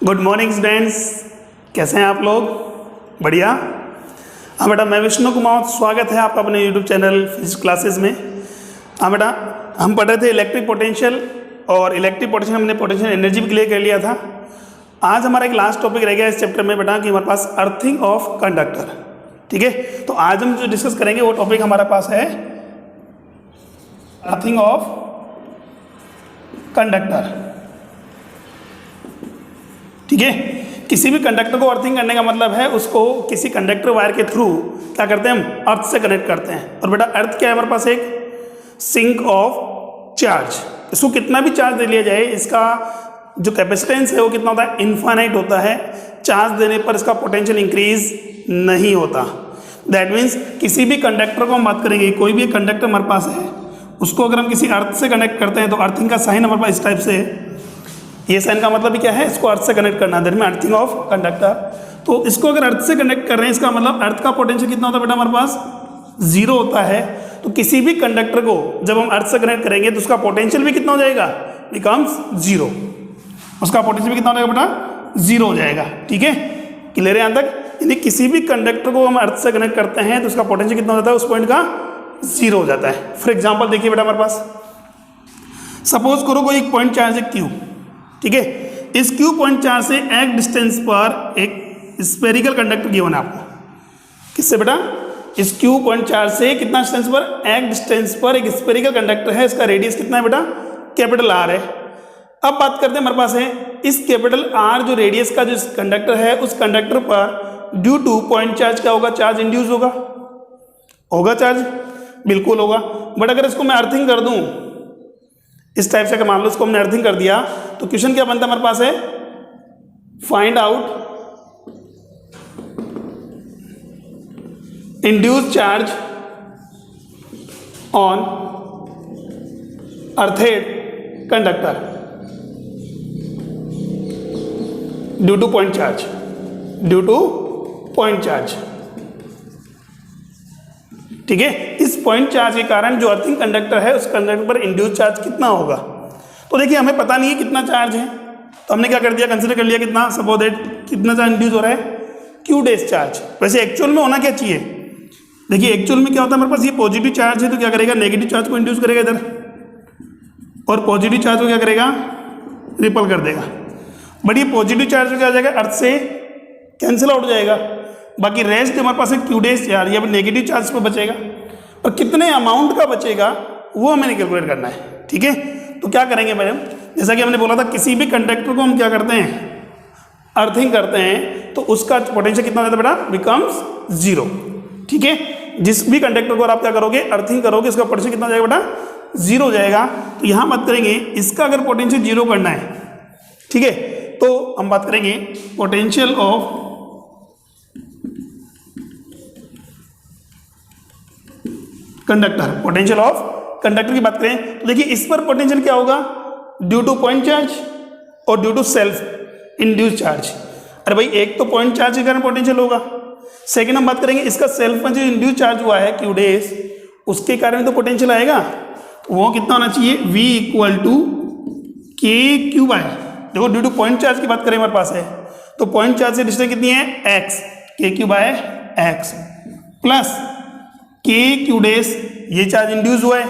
Good morning students, कैसे हैं आप लोग? बढ़िया। हाँ बेटा, मैं विष्णु कुमार, स्वागत है आपका अपने यूट्यूब चैनल फिजिक्स क्लासेस में। हाँ बेटा, हम पढ़ रहे थे इलेक्ट्रिक पोटेंशियल, और इलेक्ट्रिक पोटेंशियल हमने पोटेंशियल एनर्जी भी क्लियर कर लिया था। आज हमारा एक लास्ट टॉपिक रह गया इस चैप्टर में बेटा कि हमारे पास अर्थिंग ऑफ कंडक्टर। ठीक है, तो आज हम जो डिस्कस करेंगे वो टॉपिक हमारे पास है अर्थिंग ऑफ कंडक्टर। ठीक है, किसी भी कंडक्टर को अर्थिंग करने का मतलब है उसको किसी कंडक्टर वायर के थ्रू क्या करते हैं, हम अर्थ से कनेक्ट करते हैं। और बेटा अर्थ क्या है हमारे पास, एक सिंक ऑफ चार्ज। इसको कितना भी चार्ज दे लिया जाए, इसका जो कैपेसिटेंस है वो कितना होता है, इनफाइनाइट होता है। चार्ज देने पर इसका पोटेंशियल इंक्रीज नहीं होता। दैट मीन्स किसी भी कंडक्टर को हम बात करेंगे, कोई भी कंडक्टर हमारे पास है, उसको अगर हम किसी अर्थ से कनेक्ट करते हैं तो अर्थिंग का साइन हमारे पास इस टाइप से है। ये साइन का मतलब भी क्या है, इसको अर्थ से कनेक्ट करना, that mean earthing of conductor. तो इसको अगर अर्थ से कनेक्ट कर रहे हैं, इसका मतलब अर्थ का पोटेंशियल कितना होता है बेटा, हमारे पास जीरो होता है। तो किसी भी कंडक्टर को जब हम अर्थ से कनेक्ट करेंगे तो उसका पोटेंशियल भी कितना हो जाएगा, बिकम्स जीरो। उसका पोटेंशियल भी कितना हो जाएगा बेटा, जीरो हो जाएगा। ठीक है, क्लियर है यहाँ तक? यानी किसी भी कंडक्टर को हम अर्थ से कनेक्ट करते हैं तो उसका पोटेंशियल कितना हो जाता है, उस पॉइंट का जीरो हो जाता है। फॉर एग्जाम्पल देखिए बेटा, हमारे पास सपोज करो कोई एक पॉइंट चार्ज है क्यू। ठीक है, इस क्यू पॉइंट चार्ज से एक डिस्टेंस पर एक स्फेरिकल कंडक्टर गिवन है आपको। किससे बेटा, इस क्यू पॉइंट चार्ज से कितना डिस्टेंस पर, एक डिस्टेंस पर एक स्फेरिकल कंडक्टर है। इसका रेडियस कितना है बेटा, कैपिटल आर है। अब बात करते हैं, हमारे पास है इस कैपिटल आर जो रेडियस का जो कंडक्टर है, उस कंडक्टर पर ड्यू टू पॉइंट चार्ज क्या होगा, चार्ज इंड्यूस होगा चार्ज, बिल्कुल होगा। बट अगर इसको मैं अर्थिंग कर दूं इस टाइप से, अगर मान लो इसको हमने अर्थिंग कर दिया तो क्वेश्चन क्या बनता है हमारे पास है, find out induce charge on earthed conductor due to point charge. ठीक है, इस पॉइंट चार्ज के कारण जो अर्थिंग कंडक्टर है उस कंडक्टर पर इंड्यूस चार्ज कितना होगा। तो देखिए हमें पता नहीं है कितना चार्ज है, तो हमने क्या कर दिया, कंसीडर कर लिया कितना, सपोज दैट कितना चार्ज इंड्यूस हो रहा है, क्यू डेस चार्ज। वैसे एक्चुअल में होना क्या चाहिए, देखिए एक्चुअल में क्या होता है, हमारे पास ये पॉजिटिव चार्ज है तो क्या करेगा, नेगेटिव चार्ज को इंड्यूस करेगा इधर, और पॉजिटिव चार्ज को क्या करेगा, रिपल कर देगा। बट ये पॉजिटिव चार्ज क्या हो जाएगा, अर्थ से कैंसिल आउट हो जाएगा। बाकी रेस्ट हमारे पास है क्यू डेस चार्ज, या नेगेटिव चार्ज पर बचेगा, और कितने अमाउंट का बचेगा वो हमें कैलकुलेट करना है। ठीक है, तो क्या करेंगे मैडम, जैसा कि हमने बोला था किसी भी कंडक्टर को हम क्या करते हैं, अर्थिंग करते हैं, तो उसका पोटेंशियल कितना होता है बेटा, बिकम्स जीरो। ठीक है, जिस भी कंडक्टर को आप क्या करोगे, अर्थिंग करोगे, उसका पोटेंशियल कितना हो जाएगा बेटा, जीरो हो जाएगा। तो यहां बात करेंगे इसका अगर पोटेंशियल जीरो करना है, ठीक है, तो हम बात करेंगे potential of conductor. Potential of conductor की बात करें तो देखिए इस पर पोटेंशियल क्या होगा, ड्यू टू पॉइंट चार्ज और due to self induce charge. अरे भाई, एक तो पॉइंट चार्ज के कारण पोटेंशियल होगा, सेकंड हम बात करेंगे इसका सेल्फ में जो इंड्यूस चार्ज हुआ है क्यू डेस, उसके कारण तो पोटेंशियल आएगा। तो वो कितना होना चाहिए, V इक्वल टू के क्यू बाय, देखो ड्यू टू पॉइंट चार्ज की बात करें हमारे पास है तो पॉइंट चार्ज से डिस्टेंस कितनी है, x, के क्यू बाय एक्स, प्लस के क्यू डेस, ये चार्ज इंड्यूस हुआ है,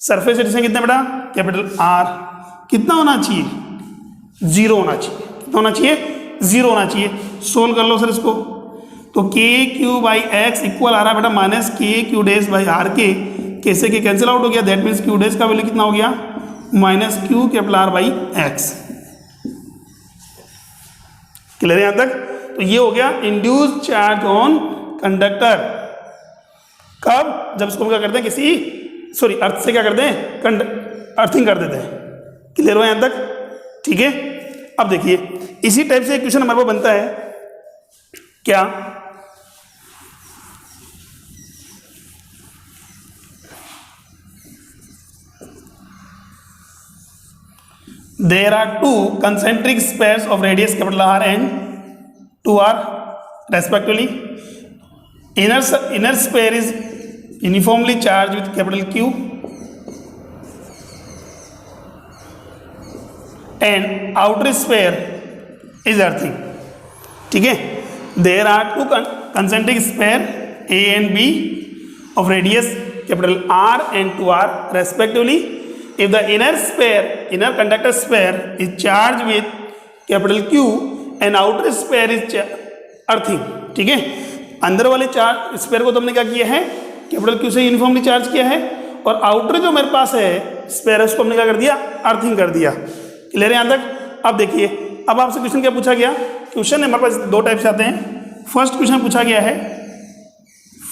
सरफेस डिस्टेंस कितना बेटा, कैपिटल आर, कितना होना चाहिए, जीरो होना चाहिए। कितना होना चाहिए, जीरो होना चाहिए। सोल्व कर लो सर इसको, तो के क्यू बाई एक्स इक्वल आ रहा है बेटा माइनस के क्यू डेस बाई आर के, कैसे के कैंसिल आउट हो गया, दैट मीन्स क्यू डेस का वैल्यू कितना हो गया, minus Q capital R by x. Clear है यहां तक? तो ये हो गया इंड्यूस चार्ज ऑन कंडक्टर। कब, जब इसको क्या करते हैं, किसी अर्थ से क्या करते हैं, अर्थिंग कर देते हैं। क्लियर हो यहां तक? ठीक है, अब देखिए इसी टाइप से एक क्वेश्चन हमारे पास बनता है, क्या there are two concentric spheres of radius capital R and 2r respectively. Inner sphere is uniformly charged with capital Q and outer sphere is earthing. ठीक है, there are two concentric sphere A and B of radius capital R and 2R respectively. If the inner conductor sphere is charged with capital Q and outer sphere is earthing. ठीक है, अंदर वाले charge sphere को तो हमने क्या किया है, कैपिटल Q से यूनिफॉर्मली चार्ज किया है, और आउटर जो मेरे पास है स्फीयर है उसको हमने क्या कर दिया, अर्थिंग कर दिया। क्लियर है यहाँ तक? अब देखिए, अब आपसे क्वेश्चन क्या पूछा गया, क्वेश्चन हमारे पास दो टाइप से आते हैं। फर्स्ट क्वेश्चन पूछा गया है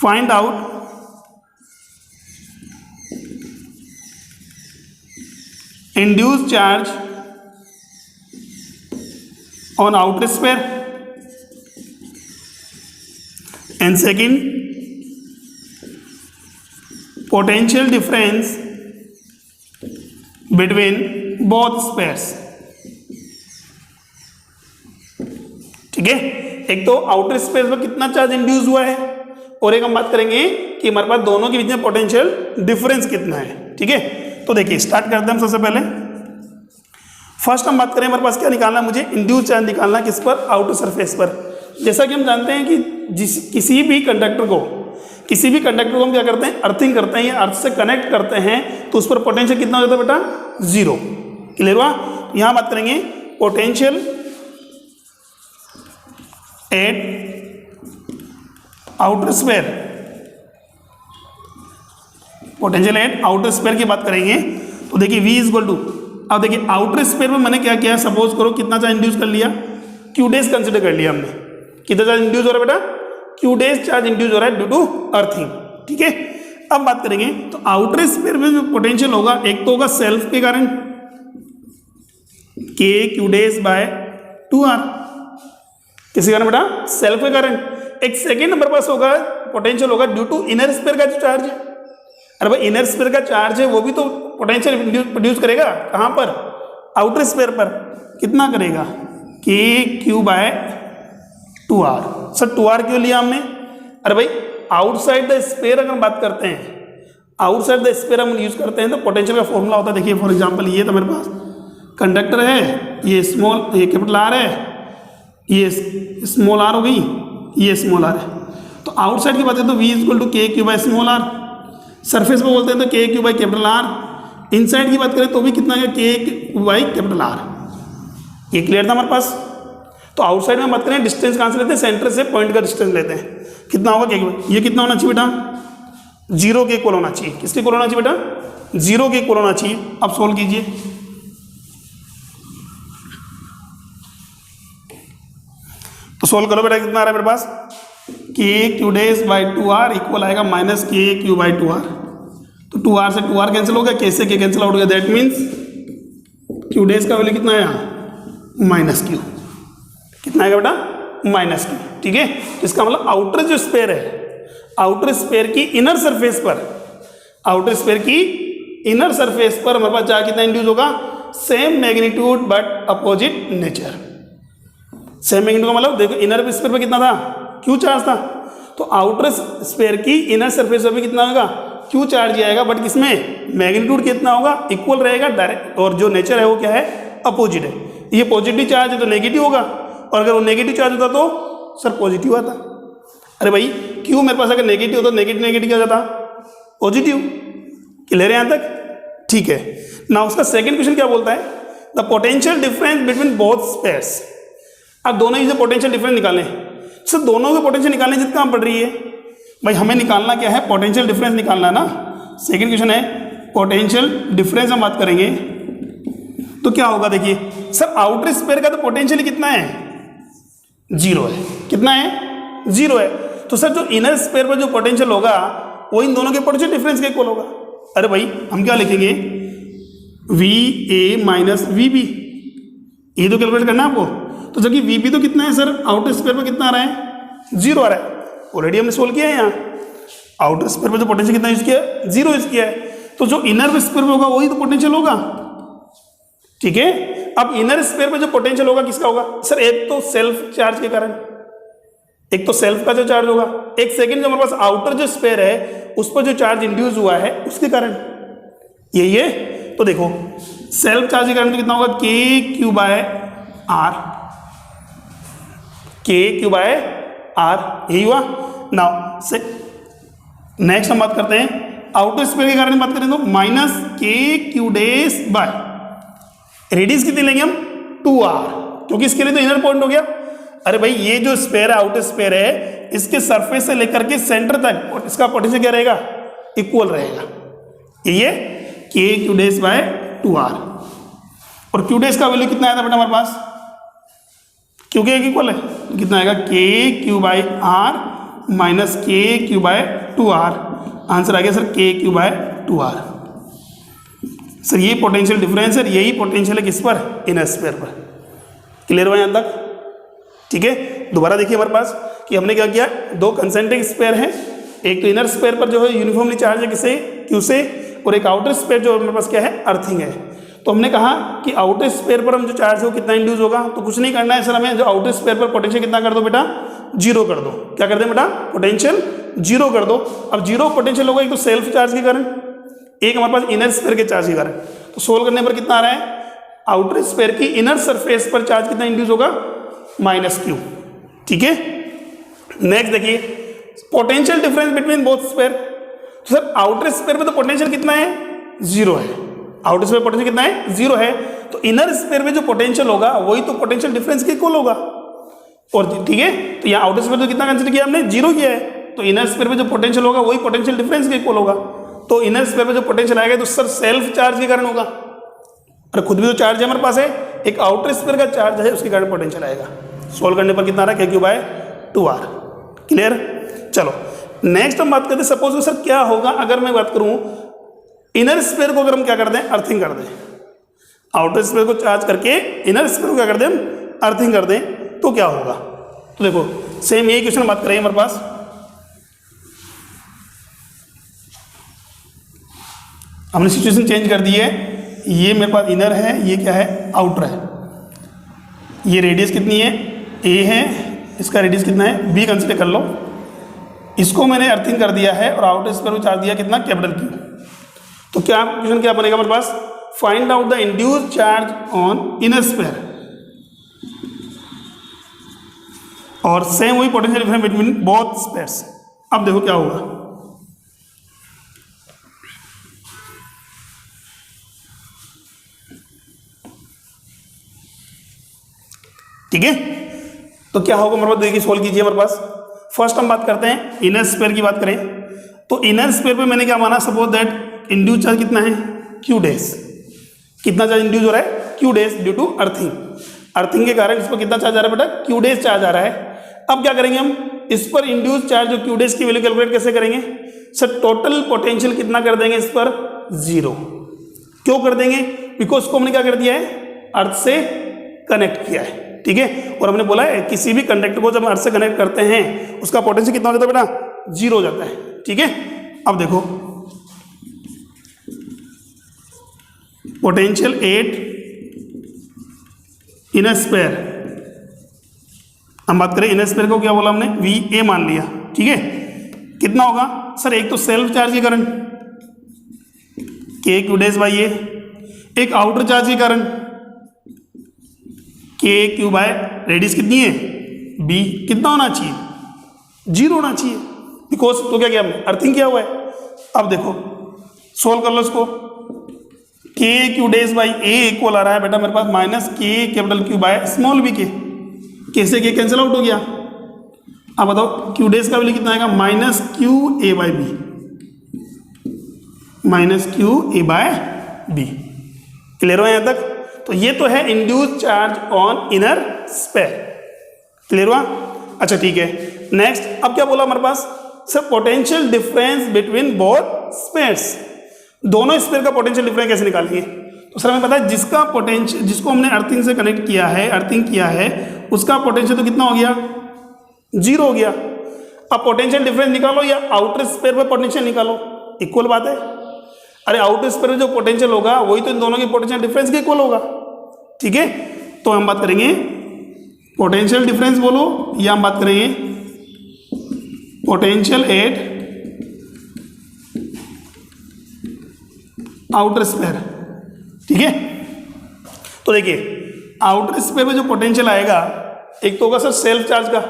find out induced charge on outer sphere, and second potential difference between both spheres। ठीक है, एक तो आउटर स्पेस पर कितना चार्ज इंड्यूस हुआ है, और एक हम बात करेंगे कि हमारे पास दोनों के बीच में पोटेंशियल डिफरेंस कितना है। ठीक है, तो देखिए स्टार्ट करते हैं हम सबसे पहले। फर्स्ट हम बात करें, हमारे पास क्या निकालना है, मुझे इंड्यूस चार्ज निकालना है किस पर, आउटर सरफेस पर। जैसा कि हम जानते हैं कि किसी भी कंडक्टर को हम क्या करते हैं, अर्थिंग करते हैं या अर्थ से कनेक्ट करते हैं, तो उस पर पोटेंशियल कितना हो जाता है बेटा, 0। क्लियर हुआ? यहाँ बात करेंगे potential at outer sphere, potential at outer sphere की बात करेंगे तो देखिए V इक्वल टू, अब देखिए आउटर स्फीयर में मैंने क्या किया, सपोज करो कितना चार्ज इंड्यूस कर लिया, Q डेज कंसिडर कर लिया हमने। कितना चार्ज इंड्यूस हो रहा है बेटा, Q डेज चार्ज इंड्यूस हो रहा है ड्यू टू अर्थिंग। ठीक है, अब बात करेंगे तो आउटर स्फीयर में जो पोटेंशियल होगा, एक तो होगा सेल्फ के कारण K Q days by 2R, किसी कारण बेटा, सेल्फ के कारण। एक सेकेंड नंबर पास होगा पोटेंशियल होगा ड्यू टू इनर स्फीयर का जो चार्ज है। अरे भाई इनर स्फीयर का चार्ज है वो भी तो पोटेंशियल प्रोड्यूस करेगा, कहाँ पर, आउटर स्फीयर पर। कितना करेगा, K Q bye 2R। Sir 2R क्यों लिया हमने, अरे भाई आउटसाइड द स्फीयर अगर हम बात करते हैं, आउटसाइड द स्फीयर हम यूज करते हैं तो पोटेंशियल का फॉर्मूला होता है। देखिए फॉर एग्जांपल ये तो मेरे पास कंडक्टर है, ये स्मॉल, ये कैपिटल R है, ये स्मॉल r हो गई, ये स्मॉल r है। तो आउटसाइड की बात करें तो V equal to K Q by small r, surface पे बोलते हैं तो K Q by capital R। Inside की बात करें तो भी कितना है, K Q by capital R। ये क्लियर था हमारे पास? तो आउटसाइड में बात करें डिस्टेंस कहाँ से लेते हैं, सेंटर से पॉइंट का डिस्टेंस लेते हैं। कितना होगा K Q, ये कितना होना चाहिए बेटा, 0 के इक्वल होना चाहिए। किसके इक्वल होना चाहिए बेटा, 0 के इक्वल होना चाहिए। अब सोल्व कीजिए, तो सोल्व करो बेटा, कितना आ रहा है मेरे पास, K Q डेज बाई 2R इक्वल आएगा minus K Q by 2R। तो 2R से 2R कैंसिल हो गया, K से K कैंसिल आउट हो गया, दैट मीन्स Q डेज का वैल्यू कितना आया, माइनस Q। कितना आएगा बेटा, माइनस Q। ठीक है, तो इसका मतलब आउटर जो स्फीयर है, आउटर स्फीयर की इनर सरफेस पर, आउटर स्फीयर की इनर सरफेस पर हमारे पास चार्ज कितना इंड्यूस होगा, same magnitude but opposite nature. Same magnitude का मतलब देखो इनर स्फीयर पर कितना था, Q चार्ज था, तो आउटर स्फीयर की इनर सरफेस पर भी कितना होगा, Q चार्ज आएगा, बट किसमें मैग्नीट्यूड कितना होगा, इक्वल रहेगा डायरेक्ट, और जो नेचर है वो क्या है, अपोजिट है। ये पॉजिटिव चार्ज है तो नेगेटिव होगा, और अगर वो नेगेटिव चार्ज होता तो सर पॉजिटिव आता। अरे भाई Q मेरे पास अगर नेगेटिव होता तो नेगेटिव नेगेटिव क्या जाता, पॉजिटिव। क्लियर है यहाँ तक? ठीक है ना। उसका सेकंड क्वेश्चन क्या बोलता है, the potential difference between both spheres. अब दोनों ही से पोटेंशियल डिफरेंस निकालें, सर दोनों के पोटेंशियल निकालने जितना काम पड़ रही है भाई, हमें निकालना क्या है, पोटेंशियल डिफरेंस निकालना है ना। सेकंड क्वेश्चन है पोटेंशियल डिफरेंस, हम बात करेंगे तो क्या होगा, देखिए सर आउटर स्फीयर का तो पोटेंशियल कितना है, 0 है। कितना है, 0 है। तो सर जो इनर स्फीयर पर जो पोटेंशियल होगा वो इन दोनों के पोटेंशियल डिफरेंस के इक्वल होगा। अरे भाई हम क्या लिखेंगे, VA माइनस VB, ये तो कैलकुलेट करना है आपको। तो जबकि VB तो कितना है सर, आउटर स्फीयर पर कितना आ रहा है, 0 आ रहा है। ऑलरेडी हमने सोल्व किया है यहाँ, आउटर स्फीयर पर जो पोटेंशियल कितना यूज किया है, 0 यूज किया है। तो जो इनर स्फीयर पर होगा वही तो पोटेंशियल होगा। ठीक है, अब इनर स्फीयर पर जो पोटेंशियल होगा किसका होगा सर, एक तो सेल्फ चार्ज के कारण, एक तो सेल्फ का जो चार्ज होगा, एक सेकंड जो हमारे पास आउटर जो स्फीयर है उस पर जो चार्ज इंड्यूस हुआ है उसके कारण, यही है। तो देखो सेल्फ चार्ज के कारण तो कितना होगा, K Q बाय R। के क्यू बाय आर, यही हुआ। नाउ से नेक्स्ट हम बात करते हैं आउटर स्फीयर के कारण बात करें तो माइनस के क्यू डेस बाय रेडियस कितनी लेंगे हम 2r, क्योंकि इसके लिए तो इनर पॉइंट हो गया। अरे भाई ये जो स्फीयर है आउटर स्फीयर है, इसके सरफेस से लेकर के सेंटर तक इसका पोटेंशियल क्या रहेगा, इक्वल रहेगा। ये के क्यू डेस बाय 2r, और क्यू डेस का वैल्यू कितना आया था बेटा हमारे पास, क्यू के इक्वल है, कितना आएगा के क्यू बाय आर माइनस के क्यू बाय 2r। आंसर आ गया सर के क्यू बाय 2r। सर ये पोटेंशियल डिफरेंस है, यही पोटेंशियल है किस पर, इनर स्फीयर पर। क्लियर हुआ यहाँ तक, ठीक है। दोबारा देखिए हमारे पास कि हमने क्या किया, दो कंसेंट्रिक स्फीयर हैं, एक तो इनर स्फीयर पर जो है यूनिफॉर्मली चार्ज है किसे, क्यू से, और एक आउटर स्फीयर जो हमारे पास क्या है, अर्थिंग है। तो हमने कहा कि आउटर स्फीयर पर हम जो चार्ज है वो कितना इंड्यूस होगा, तो कुछ नहीं करना है सर, हमें जो आउटर स्फीयर पर पोटेंशियल कितना कर दो बेटा, जीरो कर दो। क्या कर दें बेटा, पोटेंशियल जीरो कर दो। अब जीरो पोटेंशियल होगा एक तो सेल्फ चार्ज के कारण, एक हमारे पास इनर स्फीयर के चार्ज के कारण। तो सोल्व करने पर कितना आ रहा है, आउटर स्फीयर की इनर सरफेस पर चार्ज कितना इंड्यूस होगा, माइनस क्यू, ठीक है। नेक्स्ट देखिए potential difference between both sphere. तो सर आउटर स्फीयर में तो पोटेंशियल कितना है, जीरो है, आउटर स्फीयर पोटेंशियल कितना है, जीरो है। तो इनर स्फीयर में जो पोटेंशियल होगा वही तो पोटेंशियल डिफरेंस के इक्वल होगा, और ठीक है। तो यहाँ आउटर स्फीयर तो कितना कंसीडर किया हमने, जीरो किया है, तो इनर स्फीयर में जो पोटेंशियल होगा वही पोटेंशियल डिफरेंस के इक्वल होगा। तो इनर स्फीयर में जो पोटेंशियल आएगा तो सर सेल्फ चार्ज के कारण होगा, और खुद भी तो चार्ज है हमारे पास है, एक आउटर स्फीयर का चार्ज है उसके कारण पोटेंशियल आएगा। सोल्व करने पर कितना आ रहा है, के क्यू बाय 2r। क्लियर। चलो नेक्स्ट हम बात करते हैं, सपोज सर क्या होगा अगर मैं बात करूं इनर स्फीयर को अगर हम क्या कर दें, अर्थिंग कर दें, आउटर स्फीयर को चार्ज करके इनर स्फीयर को क्या कर दें, अर्थिंग कर दें, तो क्या होगा। तो देखो सेम यही क्वेश्चन बात करेंगे हमारे पास। हमने सिचुएशन चेंज कर दी है, ये मेरे पास इनर है, ये क्या है, आउटर है। ये रेडियस कितनी है, ए है, इसका रेडियस कितना है, बी कंसीडर कर लो। इसको मैंने अर्थिंग कर दिया है और आउटर स्फीयर को चार्ज दिया कितना, कैपिटल क्यू। तो क्या क्वेश्चन क्या बनेगा हमारे पास, find out the induced charge on inner sphere, और सेम वही potential difference between both spheres. अब देखो क्या होगा, ठीक है। तो क्या होगा हमारे पास, देखिए सोल्व कीजिए हमारे पास। फर्स्ट हम बात करते हैं इनर स्फीयर की बात करें तो इनर स्फीयर पे मैंने क्या माना, सपोज दैट इंड्यूस चार्ज कितना है, क्यू डेज। कितना चार्ज इंड्यूस हो रहा है, Q dash, due to earthing. Earthing के कारण इस पर कितना चार्ज आ रहा है बेटा, क्यू डेज चार्ज आ रहा है। अब क्या करेंगे हम, इस पर इंड्यूस चार्ज जो क्यू डेज की वैल्यू कैलकुलेट कैसे करेंगे सर, टोटल पोटेंशियल कितना कर देंगे इस पर, जीरो। क्यों कर देंगे, बिकॉज उसको हमने क्या कर दिया है, अर्थ से कनेक्ट किया है, ठीक है। और हमने बोला है किसी भी कंडक्टर को जब अर्थ से कनेक्ट करते हैं उसका पोटेंशियल कितना हो जाता है बेटा, जीरो हो जाता है, ठीक है। अब देखो पोटेंशियल 8 इनर स्फीयर, हम बात करें इनर स्फीयर को क्या बोला हमने, वी ए मान लिया, ठीक है। कितना होगा सर, एक तो सेल्फ चार्ज के कारण के क्यू डेज बाई ए, एक आउटर चार्ज के कारण के क्यू बाय रेडियस कितनी है, बी, कितना होना चाहिए, जीरो होना चाहिए, बिकॉज तो क्या किया हमने, अर्थिंग किया हुआ है। अब देखो सोल्व कर लो इसको, के क्यू डेज बाई ए इक्वल आ रहा है बेटा मेरे पास minus K capital Q by small B K, कैसे के कैंसिल आउट हो गया। अब बताओ क्यू डेज का वैल्यू कितना आएगा, minus Q A by B, minus Q A by B. Clear हो यहाँ तक। तो ये तो है induce charge on inner sphere. Clear हुआ, अच्छा ठीक है। नेक्स्ट अब क्या बोला हमारे पास sir, potential difference between both spheres. दोनों स्फीयर का पोटेंशियल डिफरेंस कैसे निकालेंगे, तो सर हमें पता है जिसका पोटेंशियल, जिसको हमने अर्थिंग से कनेक्ट किया है, अर्थिंग किया है, उसका पोटेंशियल तो कितना हो गया, जीरो हो गया। अब पोटेंशियल डिफरेंस निकालो या आउटर स्फीयर पर पोटेंशियल निकालो, इक्वल बात है। अरे आउटर स्फीयर में जो पोटेंशियल होगा वही तो इन दोनों की पोटेंशियल डिफरेंस के इक्वल होगा, ठीक है। तो हम बात करेंगे पोटेंशियल डिफरेंस बोलो, या हम बात करेंगे पोटेंशियल एट आउटर स्फीयर, ठीक है। तो देखिए आउटर स्फीयर में जो पोटेंशियल आएगा एक तो होगा सर सेल्फ चार्ज का,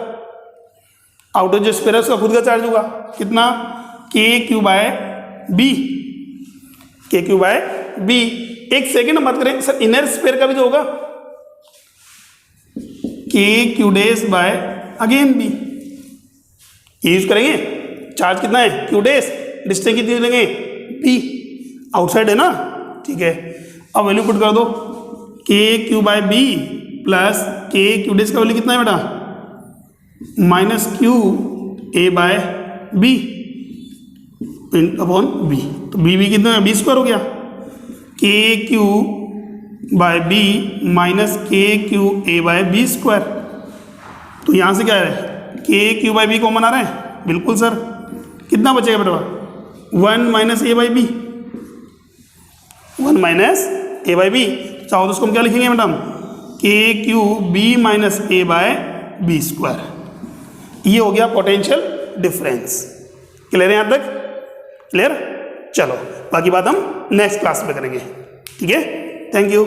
आउटर जो स्फीयर है उसका खुद का चार्ज होगा कितना, KQ by B, KQ by B. एक सेकेंड बात करें सर इनर स्फीयर का भी जो होगा KQ dash by again B, ये यूज करेंगे। चार्ज कितना है Q डैश, डिस्टेंस कितनी लेंगे B, आउटसाइड है ना, ठीक है। अब वैल्यू पुट कर दो, KQ by B plus KQ dash का वैल्यू कितना है बेटा minus QA by B upon B, तो बी कितना है बी स्क्वायर हो गया, KQ by B minus KQA by B square. तो यहाँ से क्या है KQ बाय बी कॉमन आ रहा है, बिल्कुल सर। कितना बचेगा बेटा 1 minus A by B, 1 minus A by B. चाहो तो उसको हम क्या लिखेंगे madam KQ B minus A by B square. ये हो गया पोटेंशियल डिफरेंस। क्लियर है यहाँ तक? क्लियर? चलो बाकी बात हम नेक्स्ट क्लास में करेंगे, ठीक है। Thank you.